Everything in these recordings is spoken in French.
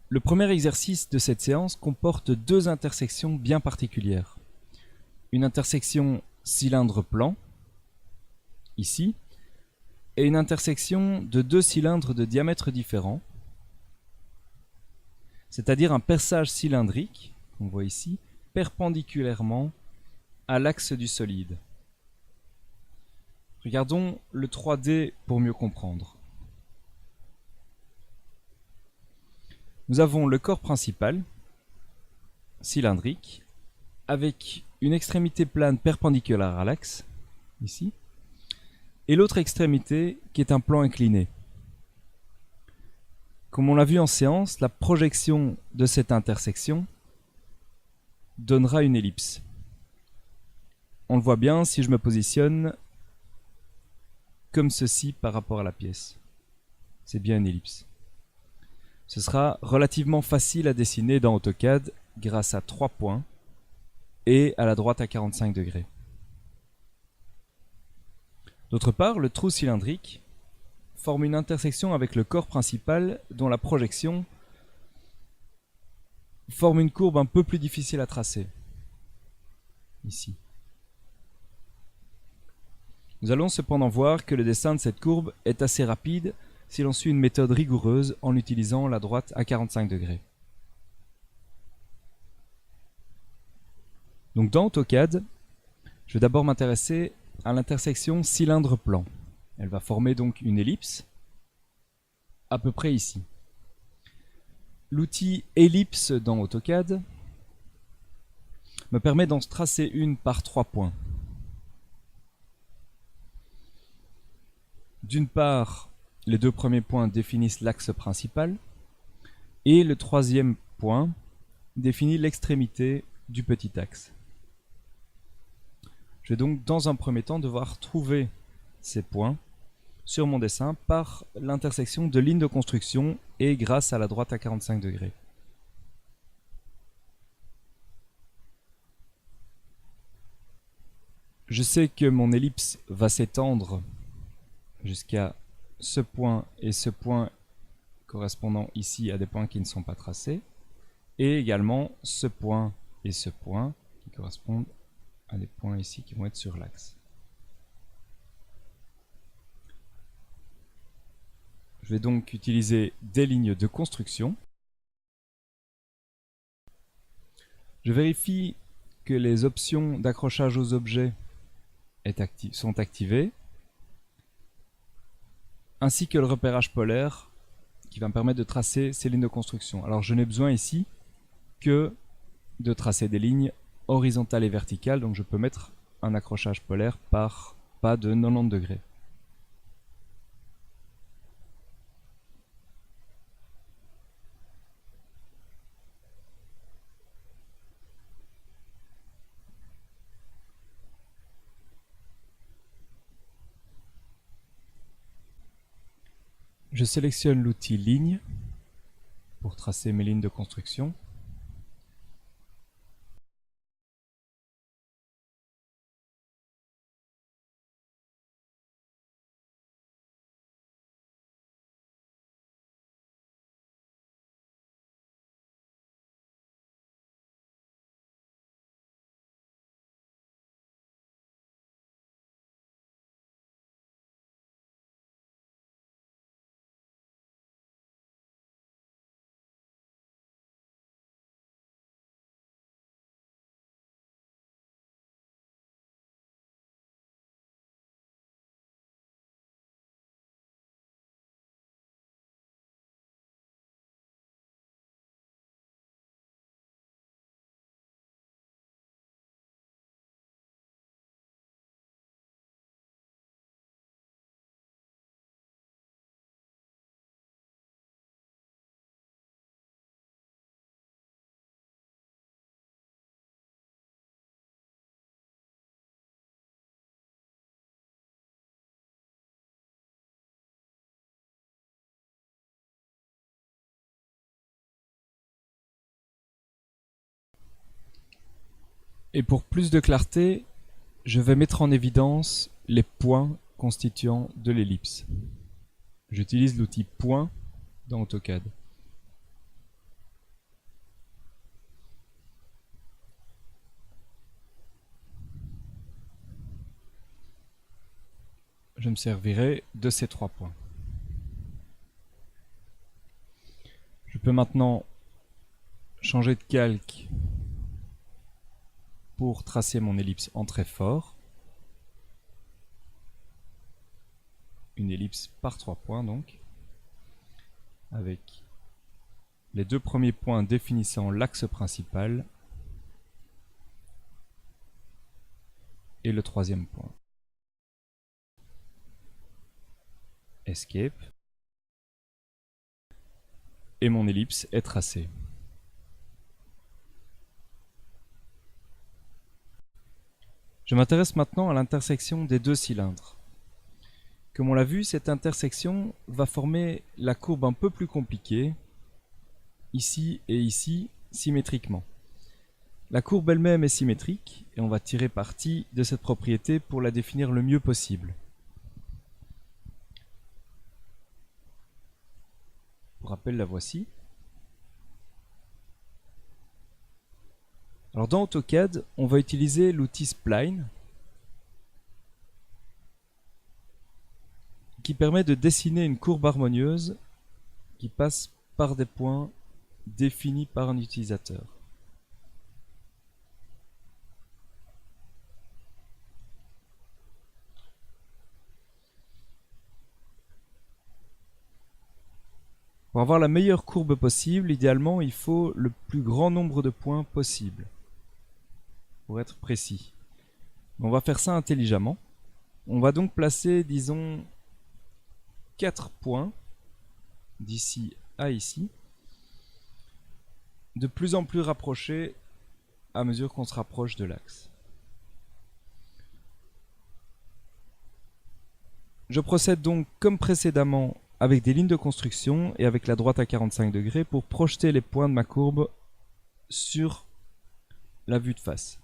Le premier exercice de cette séance comporte deux intersections bien particulières. Une intersection cylindre-plan, ici, et une intersection de deux cylindres de diamètre différent, c'est-à-dire un perçage cylindrique, qu'on voit ici, perpendiculairement à l'axe du solide. Regardons le 3D pour mieux comprendre. Nous avons le corps principal, cylindrique, avec une extrémité plane perpendiculaire à l'axe, ici, et l'autre extrémité qui est un plan incliné. Comme on l'a vu en séance, la projection de cette intersection donnera une ellipse. On le voit bien si je me positionne comme ceci par rapport à la pièce. C'est bien une ellipse. Ce sera relativement facile à dessiner dans AutoCAD grâce à 3 points et à la droite à 45 degrés. D'autre part, le trou cylindrique forme une intersection avec le corps principal dont la projection forme une courbe un peu plus difficile à tracer. Ici. Nous allons cependant voir que le dessin de cette courbe est assez rapide si l'on suit une méthode rigoureuse en utilisant la droite à 45 degrés. Donc dans AutoCAD, je vais d'abord m'intéresser à l'intersection cylindre-plan. Elle va former donc une ellipse, à peu près ici. L'outil ellipse dans AutoCAD me permet d'en tracer une par 3 points. D'une part, les deux premiers points définissent l'axe principal, et le troisième point définit l'extrémité du petit axe. Je vais donc dans un premier temps devoir trouver ces points sur mon dessin par l'intersection de lignes de construction et grâce à la droite à 45 degrés. Je sais que mon ellipse va s'étendre jusqu'à ce point et ce point correspondant ici à des points qui ne sont pas tracés, et également ce point et ce point qui correspondent à des points ici qui vont être sur l'axe. Je vais donc utiliser des lignes de construction. Je vérifie que les options d'accrochage aux objets sont activées, ainsi que le repérage polaire qui va me permettre de tracer ces lignes de construction. Alors je n'ai besoin ici que de tracer des lignes horizontales et verticales, donc je peux mettre un accrochage polaire par pas de 90 degrés. Je sélectionne l'outil ligne pour tracer mes lignes de construction. Et pour plus de clarté, je vais mettre en évidence les points constituants de l'ellipse. J'utilise l'outil point dans AutoCAD. je me servirai de ces 3 points. Je peux maintenant changer de calque pour tracer mon ellipse en trait fort. Une ellipse par 3 points donc, avec les 2 premiers points définissant l'axe principal et le 3e point. Escape. Et mon ellipse est tracée. Je m'intéresse maintenant à l'intersection des 2 cylindres. Comme on l'a vu, cette intersection va former la courbe un peu plus compliquée, ici et ici, symétriquement. La courbe elle-même est symétrique, et on va tirer parti de cette propriété pour la définir le mieux possible. Pour rappel, la voici. Alors dans AutoCAD, on va utiliser l'outil Spline, qui permet de dessiner une courbe harmonieuse qui passe par des points définis par un utilisateur. Pour avoir la meilleure courbe possible, idéalement, il faut le plus grand nombre de points possible, pour être précis. On va faire ça intelligemment. On va donc placer, disons, 4 points, d'ici à ici, de plus en plus rapprochés à mesure qu'on se rapproche de l'axe. Je procède donc comme précédemment avec des lignes de construction et avec la droite à 45 degrés pour projeter les points de ma courbe sur la vue de face.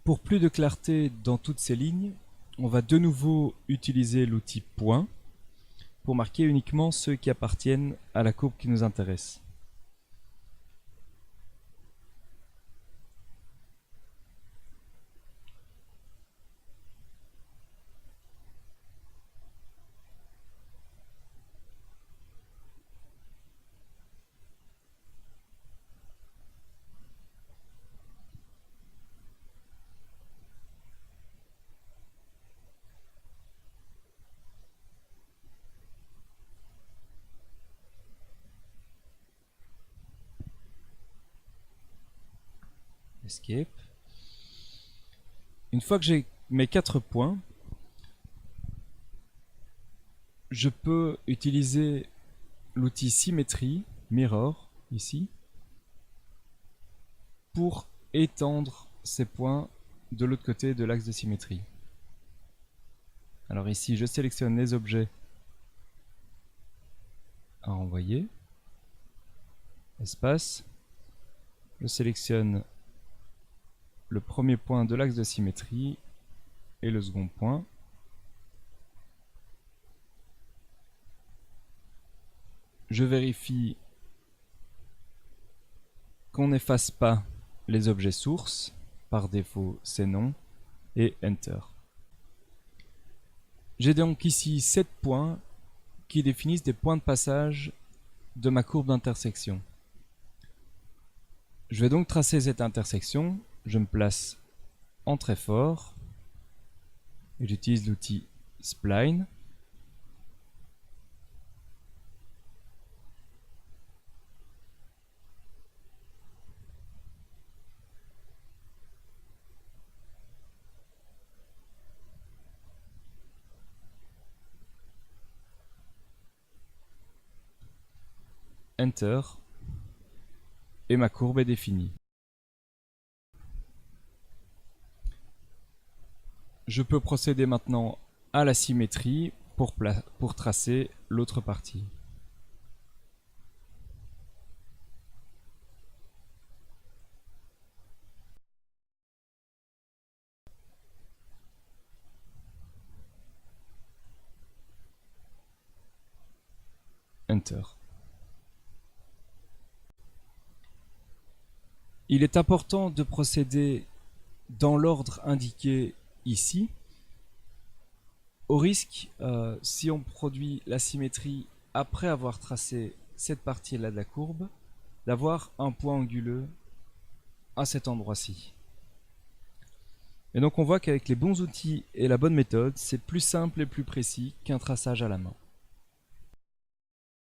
Pour plus de clarté dans toutes ces lignes, on va de nouveau utiliser l'outil point pour marquer uniquement ceux qui appartiennent à la courbe qui nous intéresse. Escape. Une fois que j'ai mes 4 points, je peux utiliser l'outil symétrie, mirror, ici, pour étendre ces points de l'autre côté de l'axe de symétrie. Alors ici, je sélectionne les objets à envoyer, espace, je sélectionne le premier point de l'axe de symétrie et le second point. Je vérifie qu'on n'efface pas les objets sources, par défaut c'est non, et Enter. J'ai donc ici 7 points qui définissent des points de passage de ma courbe d'intersection. Je vais donc tracer cette intersection, je me place en très fort, et j'utilise l'outil Spline. Enter, et ma courbe est définie. Je peux procéder maintenant à la symétrie pour tracer l'autre partie. Enter. Il est important de procéder dans l'ordre indiqué ici, au risque, si on produit la symétrie après avoir tracé cette partie-là de la courbe, d'avoir un point anguleux à cet endroit-ci. Et donc on voit qu'avec les bons outils et la bonne méthode, c'est plus simple et plus précis qu'un traçage à la main.